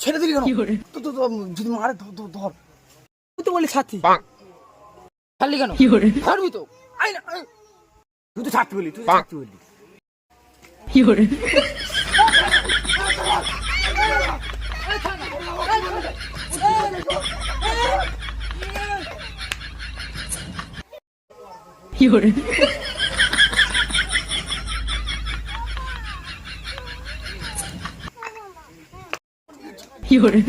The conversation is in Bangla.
ছেড়ে দিলি কেন? তো যদি মারে ধর, তুই তো বলি ছাড়তি, ছাড়লি কেন? ছাড়বি তো, আই না, তুই তো ছাড়তে বললি, Fiore.